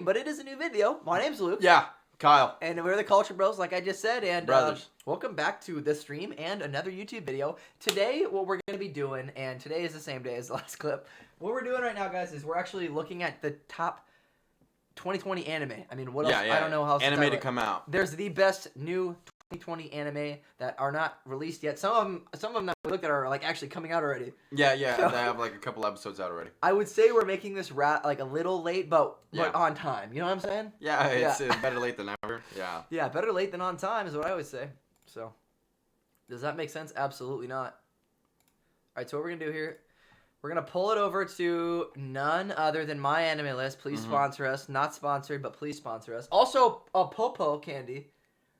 but it is a new video. My name's Luke. Yeah, Kyle. And we're the Culture Bros, like I just said. And Brothers. welcome back to the stream and another YouTube video. Today, what we're going to be doing, and today is the same day as the last clip. What we're doing right now, guys, is we're actually looking at the top 2020 anime. I mean, what else? Yeah. I don't know how else to anime title to it. come out. There's the best new 2020 anime that are not released yet. Some of them that we looked at are like actually coming out already. Yeah, So- they have like a couple episodes out already. I would say we're making this like a little late, but Yeah. on time. You know what I'm saying? Yeah, it's Yeah. better late than never. Yeah. Yeah, better late than on time is what I always say. So, does that make sense? Absolutely not. All right, so what we're going to do here, we're going to pull it over to none other than My Anime List. Please sponsor us. Not sponsored, but please sponsor us. Also, a Popo candy.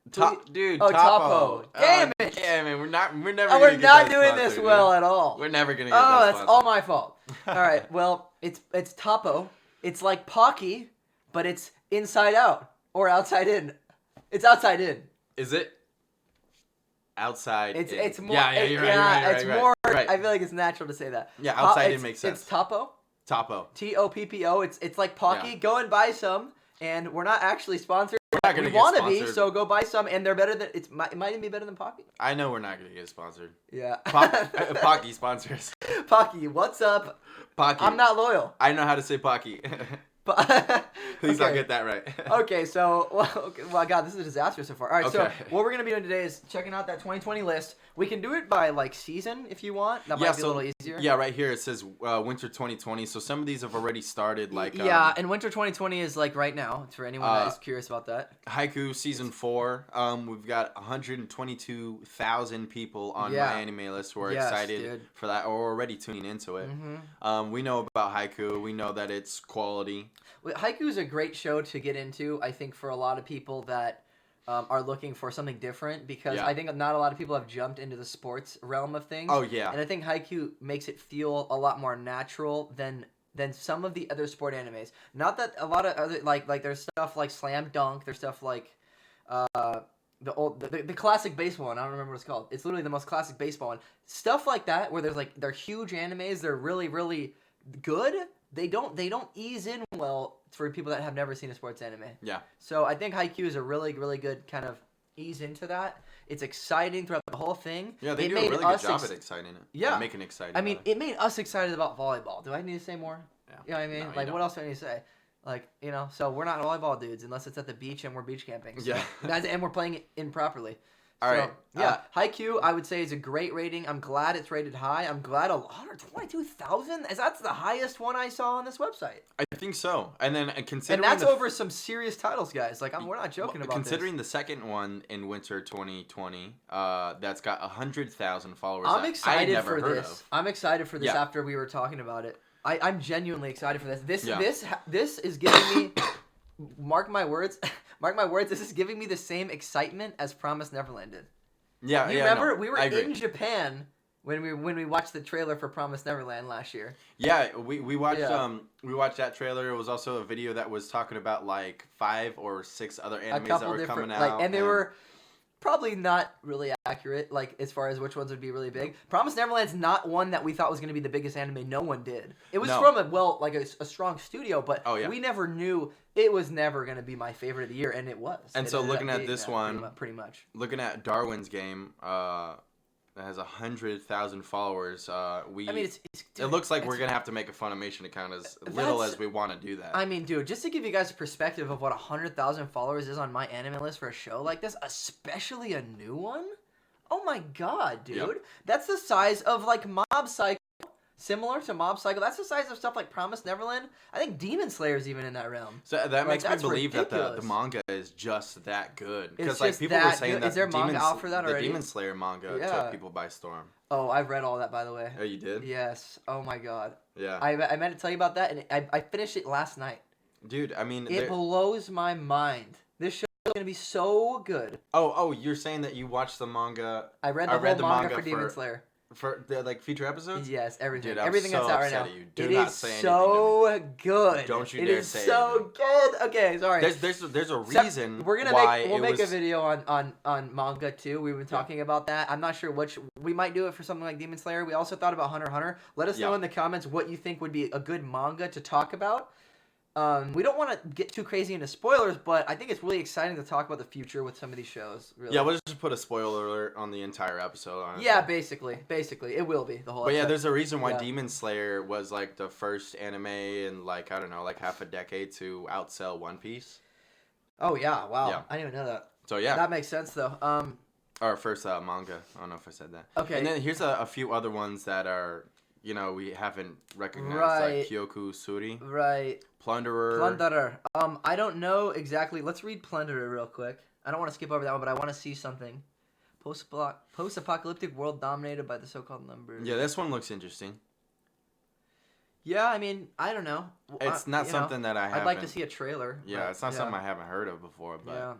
Dude, Oh, Topo. Topo. Damn it. Damn it. We're never Oh, gonna we're get not that doing sponsor, this dude. well at all. We're never gonna get Oh, that that's sponsor. all my fault. All right, well, it's Topo. It's like Pocky, but it's inside out or outside in. It's outside in. Is it? Outside. It's in. more. Yeah, you're right. It's right, more. Right. I feel like it's natural to say that. Yeah, outside in makes sense. It's Topo. Topo. Toppo. It's like Pocky. Yeah. Go and buy some. And we're not actually sponsored. We're not gonna We get want to be, sponsored. so go buy some. And they're better than it might even be better than Pocky. I know we're not gonna get sponsored. Yeah. Pocky sponsors. Pocky, what's up? Pocky. I'm not loyal. I know how to say Pocky. Please not get that right. Okay, so well, God, this is a disaster so far. All right, so Okay. what we're gonna be doing today is checking out that 2020 list. We can do it by like season if you want. That might be a little easier. Yeah, right here it says winter 2020. So some of these have already started. Like yeah, and winter 2020 is like right now. For anyone that is curious about that. Haiku season 4. We've got 122,000 people on Yeah. My Anime List who are Yes, excited dude. for that or already tuning into it. Mm-hmm. We know about Haiku. We know that it's quality. Haiku is a great show to get into. I think for a lot of people that are looking for something different, because Yeah. I think not a lot of people have jumped into the sports realm of things. Oh yeah. And I think Haiku makes it feel a lot more natural than some of the other sport animes. Not that a lot of other like there's stuff like Slam Dunk. There's stuff like the classic baseball one. I don't remember what it's called. It's literally the most classic baseball one. Stuff like that where there's like they're huge animes. They're really really good. They don't ease in well for people that have never seen a sports anime. Yeah. So I think Haikyuu is a really really good kind of ease into that. It's exciting throughout the whole thing. Yeah, they It do a made really us good job at exciting it. Yeah. Making it exciting. I mean, about it. it made us excited about volleyball. Do I need to say more? Yeah. You know what I mean? No, you Like, don't. what else do I need to say? Like, you know, so we're not volleyball dudes unless it's at the beach and we're beach camping. So, Yeah. Guys, and we're playing it improperly. All So, right. Yeah. Haikyuu, I would say, is a great rating. I'm glad it's rated high. I'm glad 122,000? That's the highest one I saw on this website. I think so. And then considering And that's the over some serious titles, guys. Like, we're not joking about considering this. the second one in winter 2020, that's got 100,000 followers. I'm that I excited never for heard this. of. I'm excited for this Yeah. after we were talking about it. I'm genuinely excited for this. Yeah. This is giving me, mark my words, this is giving me the same excitement as Promised Neverland did. Yeah, You yeah. remember no, we were I agree. in Japan when we watched the trailer for Promised Neverland last year. Yeah, we watched Yeah. we watched that trailer. It was also a video that was talking about like 5 or 6 other A animes that couple were different coming out, and they were probably not really accurate, like as far as which ones would be really big. Promised Neverland's not one that we thought was going to be the biggest anime. No one did. It was No. from a strong studio, but Oh, yeah. we never knew it was never going to be my favorite of the year, and it was. And It so ended looking up at being this that, one- pretty much. looking at Darwin's game. That has 100,000 followers. I mean, it's it looks like it's- we're gonna have to make a Funimation account as little That's- as we want to do that. I mean, dude, just to give you guys a perspective of what 100,000 followers is on My Anime List for a show like this, especially a new one. Oh my god, dude. Yep. That's the size of like Mob Psycho. Similar to Mob Psycho. That's the size of stuff like Promised Neverland. I think Demon Slayer's even in that realm. So that Like, makes me that's believe that the ridiculous. manga is just that good. It's Because like just people were that saying good. that Is there manga out for that the already? Demon Slayer manga Yeah. took people by storm. Oh, I've read all that, by the way. Oh, you did? Yes. Oh my god. Yeah. I meant to tell you about that, and I finished it last night. Dude, I mean, It blows my mind. This show is going to be so good. oh, you're saying that you watched the manga I read the whole manga for Demon Slayer. for the like future episodes? Yes, everything. Dude, I'm Everything so that's out right upset now. at you. Do It not is say anything so good. Don't you It dare is say so anything. good. Okay, sorry. There's a So, reason we're gonna why we'll it make was, a video on manga too. We've been talking about that. I'm not sure which we might do it for something like Demon Slayer. We also thought about Hunter x Hunter. Let us know Yeah. in the comments what you think would be a good manga to talk about. We don't want to get too crazy into spoilers, but I think it's really exciting to talk about the future with some of these shows. Really. Yeah, we'll just put a spoiler alert on the entire episode. Honestly. Yeah, basically, it will be the whole. But yeah, episode. there's a reason why Yeah. Demon Slayer was like the first anime in like I don't know, like half a decade to outsell One Piece. Oh yeah! Wow, Yeah. I didn't even know that. So yeah, That makes sense though. our first manga. I don't know if I said that. Okay. And then here's a few other ones that are we haven't recognized Right. like Kyoku Suri, Right. Plunderer. Plunderer. I don't know exactly. Let's read Plunderer real quick. I don't want to skip over that one, but I want to see something. Post-apocalyptic world dominated by the so-called numbers. Yeah, this one looks interesting. Yeah, I mean, I don't know. It's not something that I haven't. I'd like to see a trailer. Yeah, but, it's not something I haven't heard of before, but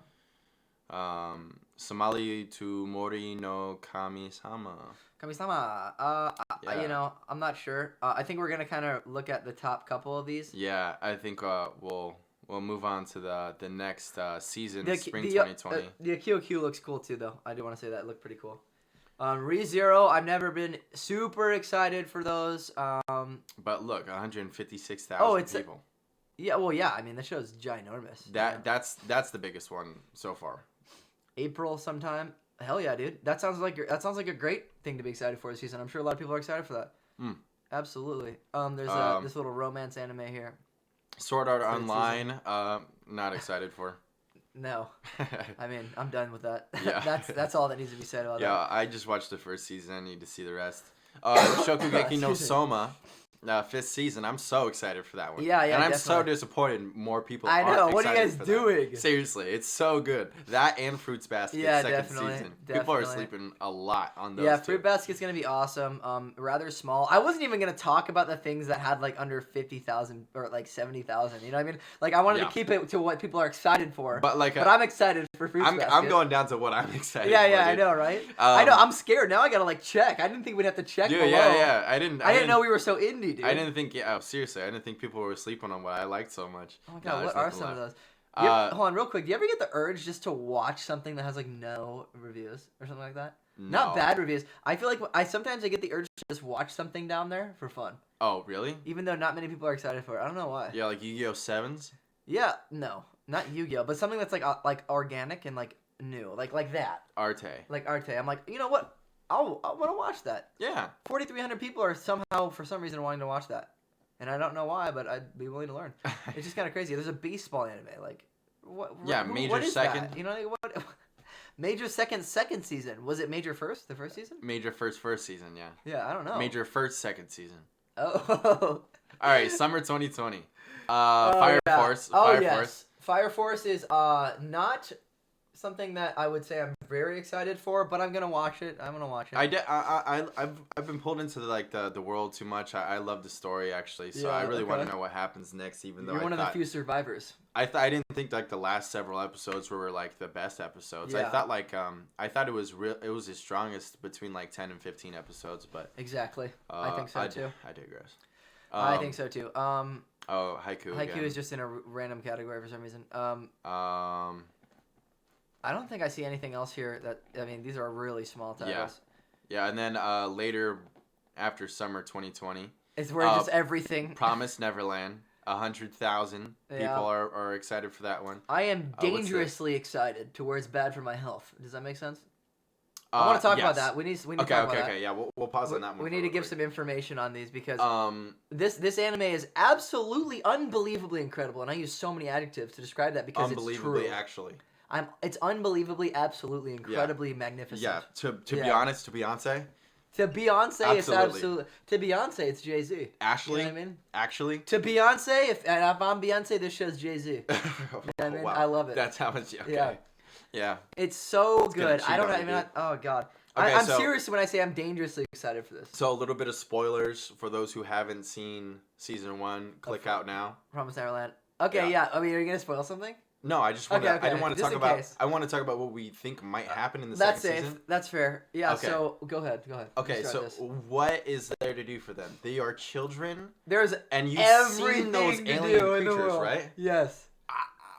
Yeah. Somali to Mori no Kami-sama. Kami-sama. Yeah. I'm not sure. I think we're gonna kind of look at the top couple of these. Yeah, I think we'll move on to the next season, spring The 2020. Akio Q looks cool too, though. I do want to say that it looked pretty cool. ReZero, I've never been super excited for those. But look, 156,000 Oh, it's people. Yeah, well, yeah. I mean, the show's ginormous. That's the biggest one so far. April sometime. Hell yeah, dude. That sounds like a great thing to be excited for this season. I'm sure a lot of people are excited for that. Mm. Absolutely. There's this little romance anime here. Sword Art Third Online, not excited for. No, I mean I'm done with that. Yeah. that's all that needs to be said about Yeah, I just watched the first season. I need to see the rest. Shokugeki no Excuse me. Soma, 5th season. I'm so excited for that one. Yeah, And I'm so definitely. disappointed more people I know. aren't What are you excited guys for that. doing? Seriously, it's so good. That and Fruits Basket Yeah, second definitely, season. People are definitely. sleeping a lot on those Yeah, two. Fruit Basket's gonna be awesome. Rather small. I wasn't even gonna talk about the things that had like under 50,000 or like 70,000. You know what I mean? Like I wanted Yeah. to keep it to what people are excited for. But like But I'm excited for Fruit Basket. I'm going down to what I'm excited Yeah, for. yeah, I dude. know, right? I know. I'm scared now. I gotta like check. I didn't think we'd have to check. Dude, below. yeah. I didn't know we were so indie, dude. I didn't think. Yeah, seriously, I didn't think people were sleeping on what I liked so much. Oh my No, god, there's what are nothing some of left. those? Hold on, real quick. Do you ever get the urge just to watch something that has like no reviews or something like that? Not No. bad reviews. I feel like I sometimes get the urge to just watch something down there for fun, Oh, really? even though not many people are excited for it. I don't know why. Yeah, like Yu-Gi-Oh! 7s? Yeah, no, not Yu-Gi-Oh, but something that's like organic and like new, like that, Arte. like Arte. I'm like, you know what? I want to watch that. Yeah. 4,300 people are somehow, for some reason, wanting to watch that, and I don't know why, but I'd be willing to learn. It's just kind of crazy. There's a baseball anime, like what? Yeah, what Major is Second. that? You know what? Major second season. Was it Major first? The first season? Major first season, yeah. Yeah, I don't know. Major first second season. Oh. All right, summer 2020. Oh, Fire yeah. Force. Oh Fire yes. Force. Fire Force is not something that I would say I'm very excited for, but I'm gonna watch it. I've been pulled into the world too much. I love the story actually, so Yeah, I really want okay. to know what happens next. Even though You're one I of the few survivors. I didn't think like the last several episodes were like the best episodes. I Yeah. thought it was the strongest between like 10 and 15 episodes, but Exactly. I think so too. I digress. I think so too. Oh, Haiku. Haiku again. is just in a random category for some reason. Um. I don't think I see anything else here these are really small titles. Yeah, and then later, after summer 2020, It's where just everything. Promise Neverland. 100,000 Yeah. people are excited for that one. I am what's this? dangerously excited to where it's bad for my health. Does that make sense? I want to talk about yes. that. We need to Okay, talk about that. okay. Yeah, we'll pause on that one. We for need to real give quick. some information on these because Um. this anime is absolutely unbelievably incredible, and I use so many adjectives to describe that because it's Unbelievably, true. actually. It's unbelievably, absolutely, incredibly magnificent. Yeah. To be Yeah. honest, to Beyonce, To Beyonce, it's Absolutely. absolutely. To Beyonce, it's Jay Z. Ashley, You know what I mean? actually. To Beyonce, if I'm Beyonce, this show's Jay Z. I mean? I love it. That's how much. Okay. Yeah. Yeah. It's so gonna good. cheat I don't on even. you, dude. Oh God. Okay, I'm so- serious when I say I'm dangerously excited for this. So a little bit of spoilers for those who haven't seen season 1. Click out now. Promise Neverland. Okay, Yeah. yeah. I mean, are you gonna spoil something? No, I just want to. Okay, I didn't want to just talk in about. case. I want to talk about what we think might happen in the That's second safe. season. That's fair. Yeah. Okay. So go ahead. Go ahead. Okay, Let's so start this. what is there to do for them? They are children, There's and you've everything seen those to alien do in the creatures, world. right? Yes.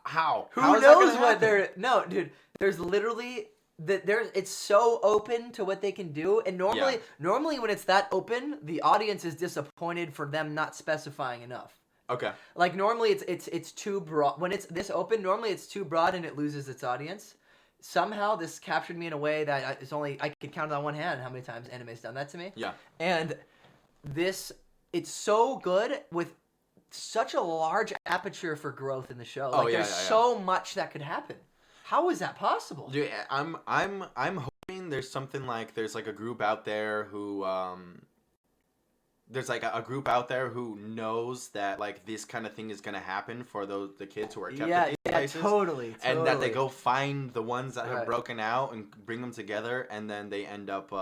How? Who How is that knows gonna what happen? they're? No, dude. There's literally it's so open to what they can do, and normally when it's that open, the audience is disappointed for them not specifying enough. Okay. Like normally it's too broad. When it's this open, normally it's too broad and it loses its audience. Somehow this captured me in a way that I could count on one hand how many times anime's done that to me. Yeah. And it's so good with such a large aperture for growth in the show. Oh, Like yeah, there's yeah, yeah. so much that could happen. How is that possible? Dude, I'm hoping there's something like there's like a group out there who there's like a group out there who knows that like this kind of thing is gonna happen for the kids who are kept at these places. Totally. And that they go find the ones that have Right. broken out and bring them together, and then they end up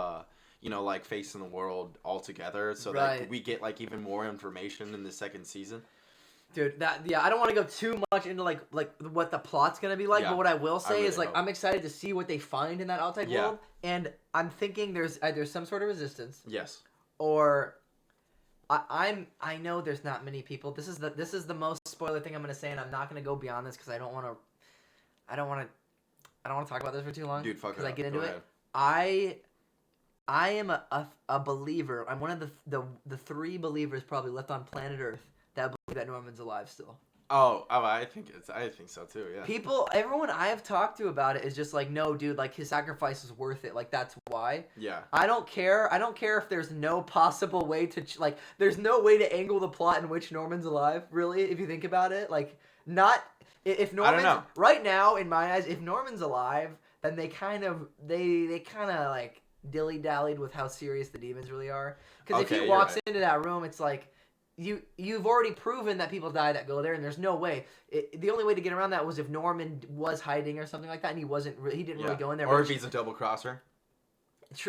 like facing the world all together, so Right. that we get like even more information in the second season. Dude, I don't want to go too much into like what the plot's gonna be like, Yeah, but what I will say really is like hope. I'm excited to see what they find in that outside Yeah. world, and I'm thinking there's either some sort of resistance Yes. or I know there's not many people. This is the most spoiler thing I'm gonna say, and I'm not gonna go beyond this because I don't want to talk about this for too long. Dude, fuck it because I up. get into Go it. ahead. I am a believer. I'm one of the 3 believers probably left on planet Earth that believe that Norman's alive still. Oh, I think so too. Yeah. Everyone I have talked to about it is just like, no, dude, like his sacrifice is worth it. Like that's why. Yeah. I don't care if there's no possible way to there's no way to angle the plot in which Norman's alive. Really, if you think about it, like not if Norman's know. right now in my eyes, if Norman's alive, then they kind of like dilly dallied with how serious the demons really are. Because if Okay, he you're walks right. into that room, it's like. You've already proven that people die that go there, and there's no way. The only way to get around that was if Norman was hiding or something like that, and he didn't really go in there. Or but if he's a double crosser.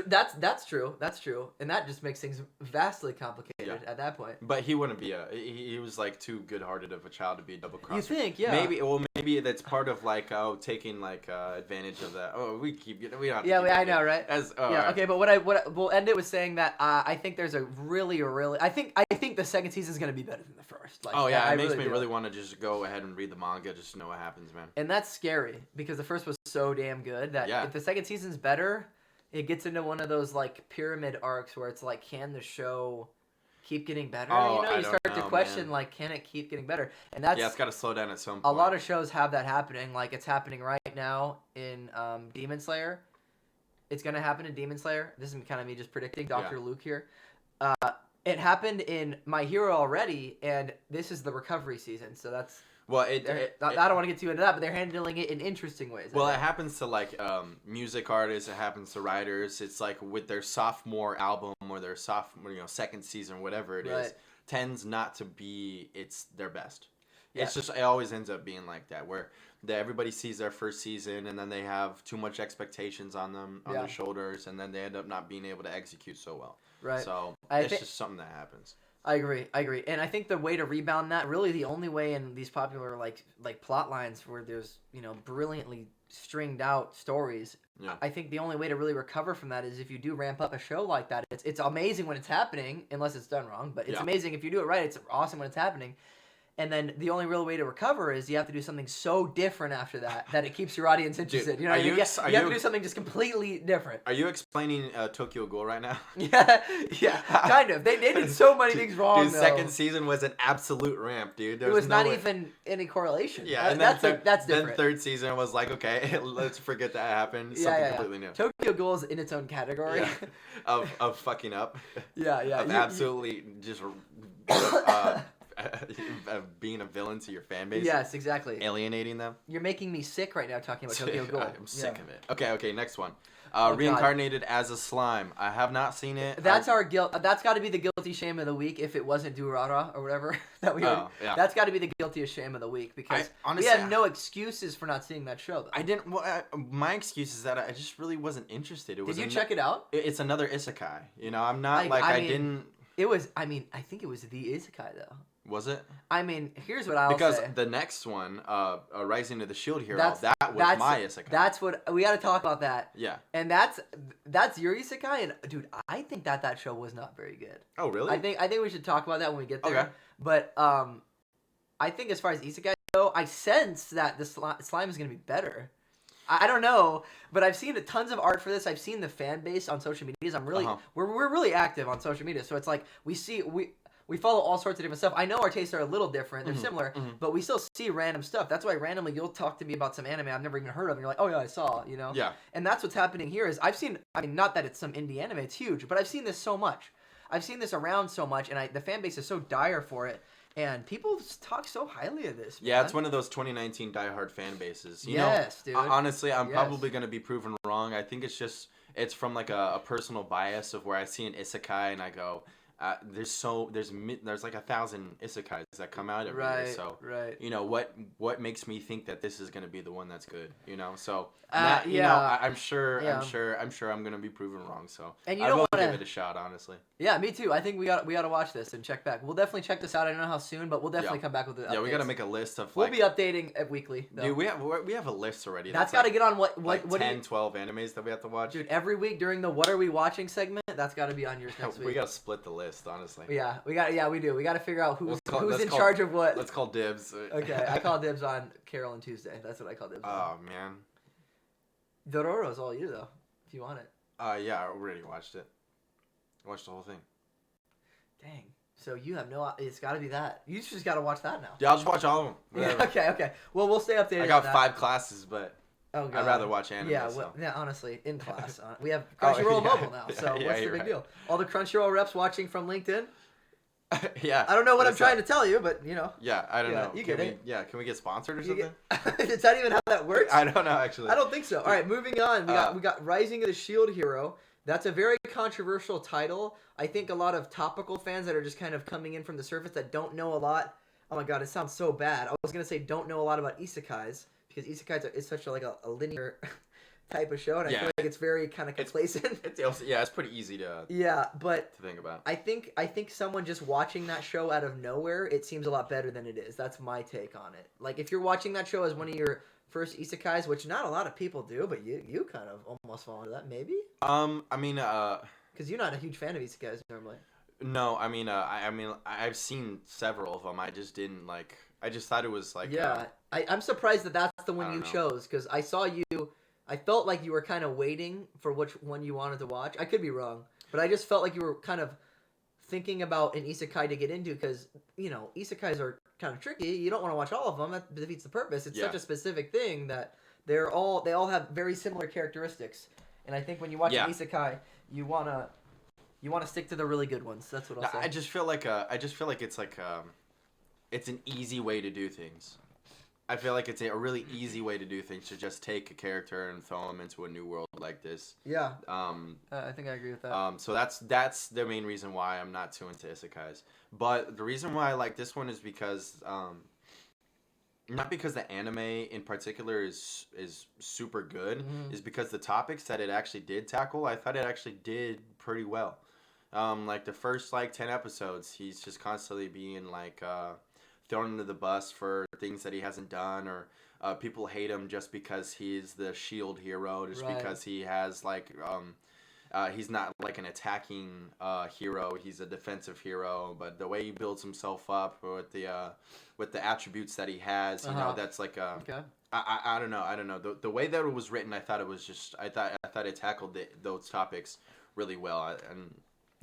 that's true, and that just makes things vastly complicated at that point. But he wouldn't be he was like too good-hearted of a child to be a double crosser. You think, yeah? Maybe that's part of like taking like advantage of that. Oh, we don't have to keep I it. know, right? Right. Okay, but what we'll end it with saying that I think there's a really I think the second season is gonna be better than the first. Like, Oh yeah, I it makes really me do. really want to just go ahead and read the manga just to know what happens, man. And that's scary because the first was so damn good that if the second season's better, it gets into one of those like pyramid arcs where it's like, can the show keep getting better? Oh, you start to question man. like, can it keep getting better? And that's it's got to slow down at some point. a lot of shows have that happening. Like it's happening right now in Demon Slayer. It's gonna happen in Demon Slayer. This is kind of me just predicting Dr. Luke here. It happened in My Hero already, and this is the recovery season. So that's. Well, I don't want to get too into that, but they're handling it in interesting ways. Well, it happens to like music artists. It happens to writers. It's like with their sophomore album or their sophomore, second season, whatever it is, tends not to be their best. Yeah. It always ends up being like that, where everybody sees their first season and then they have too much expectations on them on their shoulders, and then they end up not being able to execute so well. Right. So it's just something that happens. I agree, and I think the way to rebound that, really the only way in these popular like plot lines where there's brilliantly stringed out stories, I think the only way to really recover from that is if you do ramp up a show like that. It's amazing when it's happening, unless it's done wrong, but it's amazing if you do it right. It's awesome when it's happening. And then the only real way to recover is you have to do something so different after that it keeps your audience interested. Dude, you know, you have to do something just completely different. Are you explaining Tokyo Ghoul right now? Yeah, kind of. They did so many things wrong. Dude, second season was an absolute ramp, dude. It was not even any correlation. Yeah, and that's different. Then third season was like, okay, let's forget that happened. Something completely new. Tokyo Ghoul is in its own category. Of fucking up. Yeah. Of absolutely just being a villain to your fan base. Yes, exactly. Alienating them. You're making me sick right now talking about Tokyo Ghoul. I'm sick of it. Okay, next one. Reincarnated as a slime. I have not seen it. That's our guilt. That's got to be the guilty shame of the week if it wasn't Durara or whatever that we heard. Yeah. That's got to be the guiltiest shame of the week because honestly, we had no excuses for not seeing that show. Though. I didn't. Well, my excuse is that I just really wasn't interested. Did you check it out? It's another isekai. I'm not I didn't. It was. I think it was the isekai though. Was it? I mean, here's what I'll say. Because the next one, Rising of the Shield Hero, that was my isekai. That's what we got to talk about. That. Yeah. And that's your isekai, and dude, I think that show was not very good. Oh really? I think we should talk about that when we get there. Okay. But I think as far as isekai go, I sense that the slime is gonna be better. I don't know, but I've seen tons of art for this. I've seen the fan base on social medias. We're really active on social media, so it's like we we follow all sorts of different stuff. I know our tastes are a little different. They're similar, mhm. but we still see random stuff. That's why randomly you'll talk to me about some anime I've never even heard of, and you're like, oh yeah, I saw, you know? Yeah. And that's what's happening here is I've seen, I mean, not that it's some indie anime, it's huge, but I've seen this so much. I've seen this around so much, and the fan base is so dire for it. And people just talk so highly of this. Yeah, man. it's one of those 2019 diehard fan bases. You Yes, know, dude. honestly, I'm Yes. probably going to be proven wrong. I think it's from like a personal bias of where I see an isekai and I go, there's like 1,000 isekais that come out every year. So, right. you know, what makes me think that this is going to be the one that's good, you know? So, you yeah. know, I'm sure Yeah. I'm going to be proven wrong. So, And you I don't will wanna- give it a shot, honestly. Yeah, me too. I think we got to watch this and check back. We'll definitely check this out. I don't know how soon, but we'll definitely come back with the updates. Yeah, we got to make a list of We'll like, be updating weekly. Though. dude, we have a list already. That's got to like, get on what like what 10, 12 animes that we have to watch. Dude, every week during the What Are We Watching segment, that's got to be on yours next week. We got to split the list, honestly. Yeah, we do. We got to figure out who's let's in call- charge of what. Let's call dibs. Okay, I call dibs on Carol and Tuesday. That's what I call dibs on. Oh man. Dororo's all you though, if you want it. Yeah, I already watched it. I watched the whole thing. Dang. So you have no. It's got to be that. You just got to watch that now. Yeah, I'll just watch all of them. Yeah, okay. Well, we'll stay updated. I got on that. 5 classes, but Oh, God. I'd rather watch anime. Yeah, so. yeah. Honestly, in class, we have Oh, Crunchyroll yeah. mobile now. So Yeah, what's the you're big right. deal? All the Crunchyroll reps watching from LinkedIn. Yeah. I don't know what I'm What's trying up? to tell you, but you know. Yeah, I don't Yeah, know. you Can get it. Yeah, can we get sponsored or You something? Is that even how that works? I don't know actually. I don't think so. All right, moving on. We got Rising of the Shield Hero. That's a very controversial title. I think a lot of topical fans that are just kind of coming in from the surface that don't know a lot. Oh my god, it sounds so bad. I was gonna say don't know a lot about isekais because isekais is such a linear type of show, and I feel like it's very kind of complacent. It's pretty easy to Yeah, but think about. I think someone just watching that show out of nowhere, it seems a lot better than it is. That's my take on it. Like if you're watching that show as one of your first isekais, which not a lot of people do, but you kind of almost fall into that, maybe? I mean, because you're not a huge fan of isekais normally. no, I mean, I've seen several of them. I just didn't like. I just thought it was like. Yeah, I'm surprised that that's the I one don't you know. chose because I saw you. I felt like you were kind of waiting for which one you wanted to watch. I could be wrong, but I just felt like you were kind of thinking about an isekai to get into because you know isekais are kind of tricky. You don't want to watch all of them. That defeats the purpose. It's such a specific thing that they all have very similar characteristics. And I think when you watch an isekai, you wanna stick to the really good ones. That's what I'll say. I just feel like it's like it's an easy way to do things. I feel like it's a really easy way to do things to just take a character and throw them into a new world like this. Yeah. I think I agree with that. So that's the main reason why I'm not too into isekais. But the reason why I like this one is because not because the anime in particular is super good, is because the topics that it actually did tackle, I thought it actually did pretty well. Like the first 10 episodes, he's just constantly being thrown into the bus for things that he hasn't done, or people hate him just because he's the shield hero, just because he has he's not like an attacking hero, he's a defensive hero, but the way he builds himself up with the attributes that he has, you know, that's like okay. I don't know. The way that it was written, I thought it tackled those topics really well, and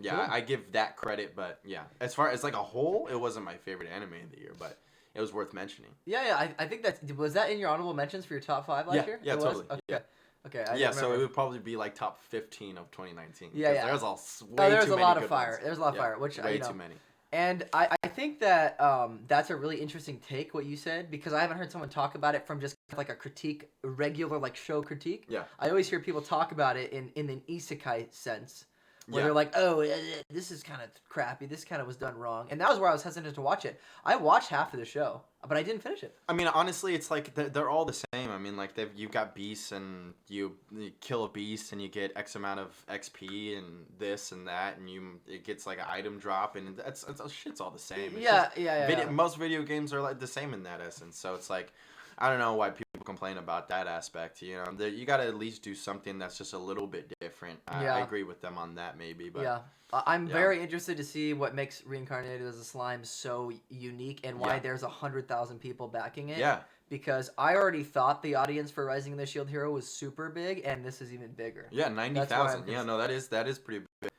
yeah, Cool. I give that credit, but yeah, as far as like a whole, it wasn't my favorite anime of the year, but it was worth mentioning. Yeah. I think was that in your honorable mentions for your top 5 last year? Yeah, It was? totally. Okay. Yeah. Okay. So it would probably be like top 15 of 2019. Yeah. There's There's too a many lot of good fire. ones. There's a lot of fire, which way too many. And I think that that's a really interesting take what you said because I haven't heard someone talk about it from just like a critique, a regular show critique. Yeah. I always hear people talk about it in an isekai sense. Where they're like, oh, this is kind of crappy. This kind of was done wrong. And that was where I was hesitant to watch it. I watched half of the show, but I didn't finish it. I mean, honestly, it's like they're all the same. I mean, like you've got beasts, and you kill a beast, and you get X amount of XP, and this and that, and it gets like an item drop, and that's shit's all the same. It's Yeah. Most video games are like the same in that essence. So it's like, I don't know why people complain about that aspect. You know, you got to at least do something that's just a little bit different. I agree with them on that, maybe. But I'm very interested to see what makes Reincarnated as a Slime so unique and why there's 100,000 people backing it. Yeah. Because I already thought the audience for Rising of the Shield Hero was super big, and this is even bigger. Yeah, 90,000. Yeah, no, that is pretty big.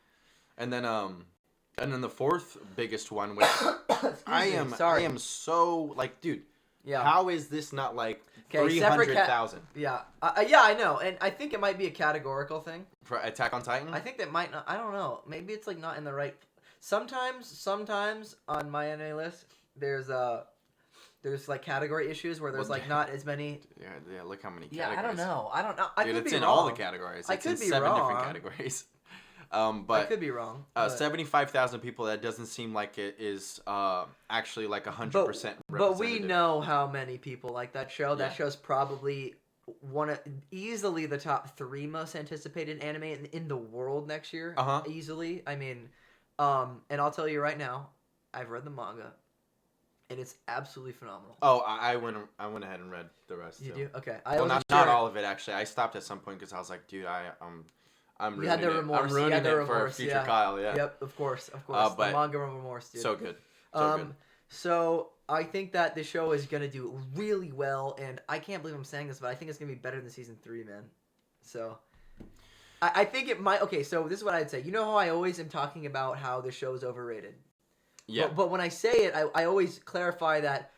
And then And then the fourth biggest one, which I am so like, dude. Yeah. How is this not like Okay, 300,000 Yeah. Yeah, I know, and I think it might be a categorical thing. for Attack on Titan? I think that might not. I don't know. Maybe it's like not in the right. Sometimes on my anime list, there's like category issues where there's like not as many. Yeah. Look how many. Yeah, categories. I don't know. I Dude, could it's be in wrong. all the categories. I It's could in be 7 different wrong. categories. I But could be wrong. But 75,000 people. That doesn't seem like it is actually like 100% representative. But we know how many people like that show. That Yeah. show's probably easily the top 3 most anticipated anime in the world next year. Uh-huh. Easily. I mean, and I'll tell you right now, I've read the manga, and it's absolutely phenomenal. Oh, I went ahead and read the rest. You too. do? Okay. Well, not all of it actually. I stopped at some point because I was like, dude, I'm You had ruining the remorse. it. I'm You ruining had the it for remorse, future yeah. Kyle. Yeah. Yep, of course. but the manga remorse, dude. So good. So good. So I think that the show is gonna do really well, and I can't believe I'm saying this, but I think it's gonna be better than season 3, man. So I think it might. Okay, so this is what I'd say. You know how I always am talking about how the show is overrated. Yeah. But when I say it, I always clarify that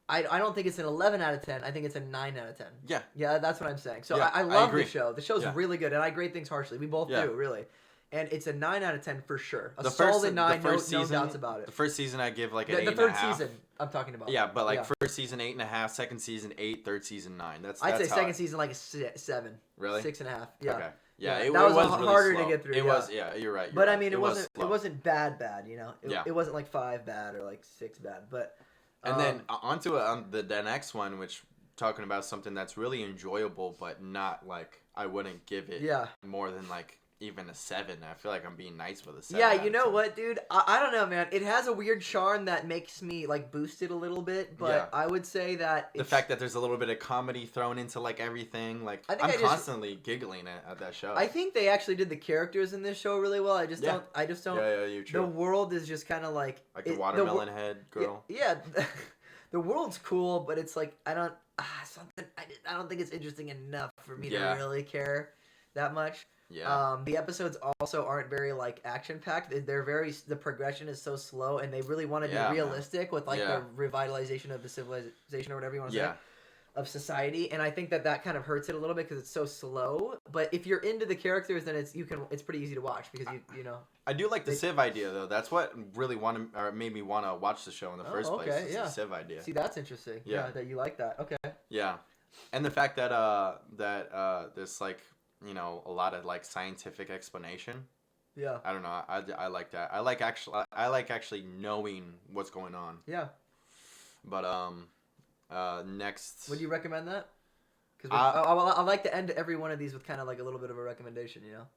I don't think it's an 11 out of 10. I think it's a 9 out of 10. Yeah. Yeah, that's what I'm saying. So Yeah, I I love agree. the show. The show's Yeah. really good, and I grade things harshly. We both Yeah. do, really. And it's a 9 out of 10 for sure. A The solid 9, the first no season, doubts about it. The first season I give like an The 8.5. third season I'm talking about. Yeah, but like Yeah. first season 8.5, second season 8, third season 9. That's I'd say how second season like a 7. Really? 6.5. Yeah. Okay. Yeah, Yeah, it, that it was really harder to slow. get through, It yeah. was. Yeah, you're right. But right. I mean, it was wasn't bad, you know. Yeah. It wasn't like 5 bad or like 6 bad, but And then onto the next one, which talking about something that's really enjoyable, but not like I wouldn't give it yeah. more than like even a 7. I feel like I'm being nice with a 7. Yeah, out you of know 10. what, dude? I don't know, man. It has a weird charm that makes me like boost it a little bit, but Yeah. I would say that The fact that there's a little bit of comedy thrown into like everything, like I think I'm I just- constantly giggling at that show. I think they actually did the characters in this show really well. I just Yeah. don't. Yeah, you're The true. world is just kind of like The watermelon head girl. Yeah, the world's cool, but it's like I don't think it's interesting enough for me Yeah. to really care that much. Yeah. The episodes also aren't very like action packed. The progression is so slow, and they really want to Yeah, be man. realistic with like Yeah. the revitalization of the civilization or whatever you want to Yeah. say of society. And I think that kind of hurts it a little bit because it's so slow. But if you're into the characters, then it's pretty easy to watch because you know. I do like the Civ idea though. That's what really made me want to watch the show in the first place. okay, Is yeah. the Civ idea. See, that's interesting. Yeah. Yeah, that you like that. Okay. Yeah, and the fact that there's like a lot of like scientific explanation. Yeah. I don't know. I like that. I like actually knowing what's going on. Yeah. But next. Would you recommend that? Because I like to end every one of these with kind of like a little bit of a recommendation, you know.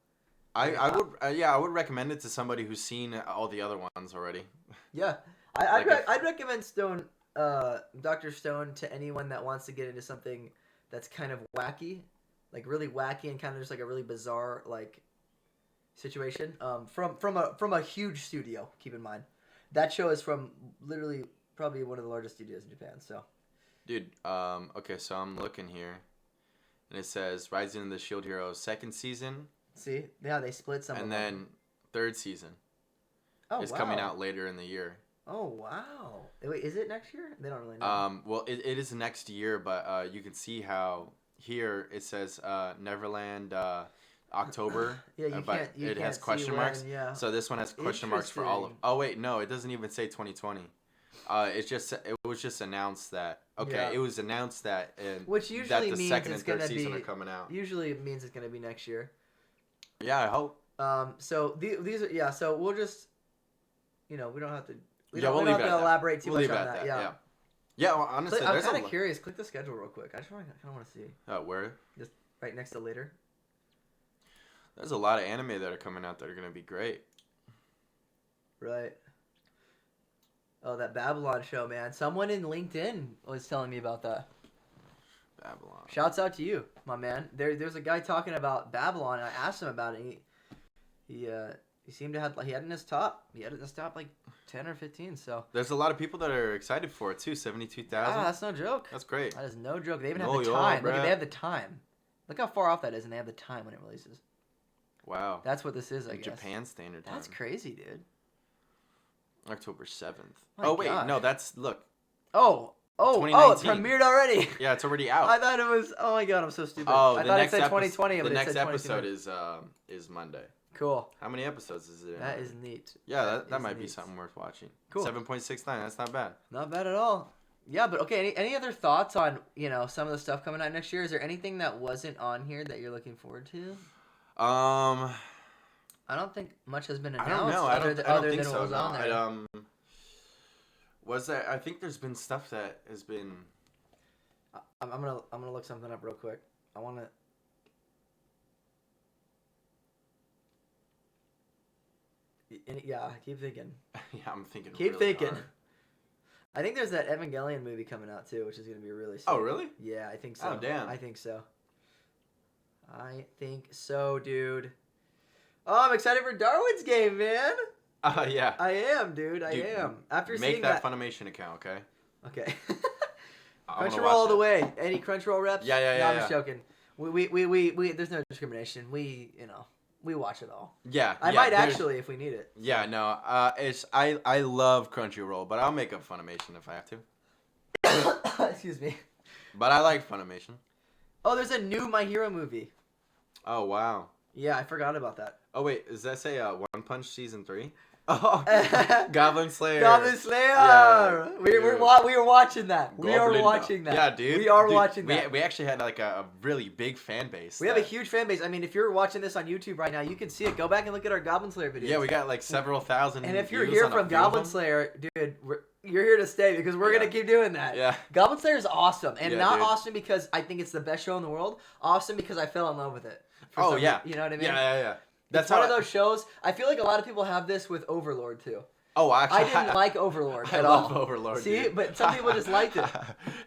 I would recommend it to somebody who's seen all the other ones already. Yeah, I'd recommend Dr. Stone to anyone that wants to get into something that's kind of wacky, like really wacky and kind of just like a really bizarre like situation. From a huge studio. Keep in mind, that show is from literally probably one of the largest studios in Japan. So, Dude, okay, so I'm looking here, and it says Rising of the Shield Hero second season, see, yeah, they split some. and of then them. third season Oh, is wow. coming out later in the year. Oh wow! Wait, is it next year? They don't really know. Well, it is next year, but you can see how here it says Neverland October. Yeah, you but can't. You it can't has question see marks. when, yeah. So this one has question marks for all of. Interesting. Oh wait, no, it doesn't even say 2020. It was just announced that. Okay, Yeah. it was announced that. Which that usually the means second it's and third gonna season be. are coming out. Usually it means it's gonna be next year. Yeah, I hope. So these are yeah. So we'll just, we don't have to. We Yeah, don't, we'll we leave don't it have at to that. elaborate too We'll much leave it on at that. that. Yeah. Yeah, well, honestly, I'm there's kind a of curious. Click the schedule real quick. I kind of want to see. where Just right next to later. there's a lot of anime that are coming out that are gonna be great. Right. Oh, that Babylon show, man. Someone in LinkedIn was telling me about that. Babylon. Shouts out to you, my man. There's a guy talking about Babylon. And I asked him about it. He seemed to have he had it in his top. He had it in his top like 10 or 15. So There's a lot of people that are excited for it too. 72,000. that's no joke. That's great. That is no joke. They even No, have the yo, time. Look, bruh. they have the time. Look how far off that is, and they have the time when it releases. Wow. That's what this is, I guess. Japan standard time. That's crazy, dude. October 7th. My Oh wait, gosh. no, that's look. Oh, it 2019. premiered already. Yeah, it's already out. I thought it was. Oh my god, I'm so stupid. Oh, I the thought it next said epi- 2020, The but it next said episode 2020. is Monday. Cool. How many episodes is it? That is neat. Yeah, that is might be neat. something worth watching. Cool. 7.69. That's not bad. Not bad at all. Yeah, but okay. Any other thoughts on some of the stuff coming out next year? Is there anything that wasn't on here that you're looking forward to? I I don't think much has been announced. don't know. Other I than don't think what so. was No. on there. Was there? I think there's been stuff that has been. I'm gonna look something up real quick. I want to. Yeah, keep thinking. Yeah, I'm thinking. Keep really thinking. hard. I think there's that Evangelion movie coming out too, which is gonna be really. Sick. Oh really? Yeah, I think so. Oh damn. I think so. I think so, dude. Oh, I'm excited for Darwin's game, man. Yeah. I am, dude. I Dude, Am. After Make seeing that that. Funimation account, okay? Okay. I wanna Crunchyroll watch all the that. way. Any Crunchyroll reps? Yeah, yeah, No, I'm yeah, just yeah. joking. We there's no discrimination. We watch it all. Yeah. I yeah, might there's- actually if we need it. Yeah, no. I love Crunchyroll, but I'll make up Funimation if I have to. Excuse me. But I like Funimation. Oh, there's a new My Hero movie. Oh wow. Yeah, I forgot about that. Oh wait, does that say One Punch season 3? Oh, Goblin Slayer. Goblin Slayer. Yeah, we were watching that. We are Goblin- watching that. Yeah, dude. We are Dude, watching that. We actually had like a really big fan base. We have a huge fan base. I mean, if you're watching this on YouTube right now, you can see it. Go back and look at our Goblin Slayer videos. Yeah, we got like several thousand. And if you're views here on a from few of Goblin them. Slayer, dude, you're here to stay because we're Yeah. gonna keep doing that. Yeah. Goblin Slayer is awesome, and Yeah, not dude. awesome because I think it's the best show in the world. Awesome because I fell in love with it. For Oh some yeah. reason. You know what I mean? Yeah. That's one of those shows. I feel like a lot of people have this with Overlord too. Oh, actually, I didn't like Overlord I at love all. Overlord. See, dude. but some people just liked it.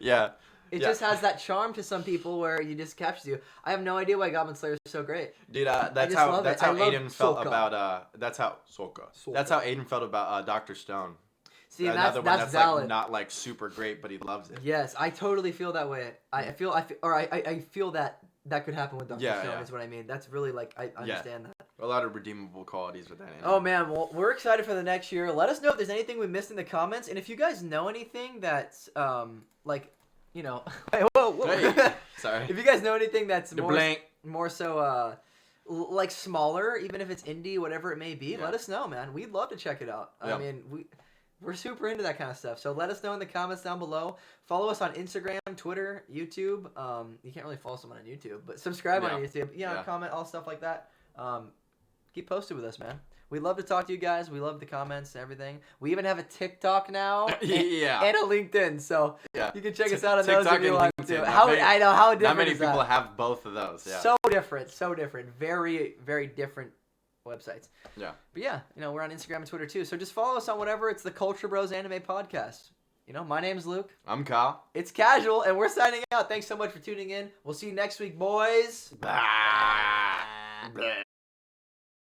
Yeah. It Yeah. just has that charm to some people where you just captures you. I have no idea why Goblin Slayer is so great. Dude, I that's just how love that's it. how I love Aiden felt Sokka. about that's how that's how Aiden felt about Dr. Stone. See, and Another that's one that's valid. like not like super great, but he loves it. Yes, I totally feel that way. I feel that could happen with Dr. Yeah, Stone. yeah. Is what I mean. That's really like I understand that. A lot of redeemable qualities with that anime. Oh man, well we're excited for the next year. Let us know if there's anything we missed in the comments, and if you guys know anything that's like, wait, whoa. Hey, sorry. If you guys know anything that's The more blank. more so like smaller, even if it's indie, whatever it may be, Yeah. let us know, man. We'd love to check it out. Yeah. I mean, we're super into that kind of stuff. So let us know in the comments down below. Follow us on Instagram, Twitter, YouTube. You can't really follow someone on YouTube, but subscribe on YouTube. Yeah, comment, all stuff like that. Keep posted with us, man. We love to talk to you guys. We love the comments and everything. We even have a TikTok now. Yeah. And a LinkedIn, so Yeah. you can check us out on those TikTok if you and want LinkedIn. to. Not How many- I know how different Not many is people that? have both of those. Yeah. So different. Very, very different websites. Yeah. But yeah, we're on Instagram and Twitter too. So just follow us on whatever. It's the Culture Bros Anime Podcast. My name's Luke. I'm Kyle. It's Casual, and we're signing out. Thanks so much for tuning in. We'll see you next week, boys. Bye.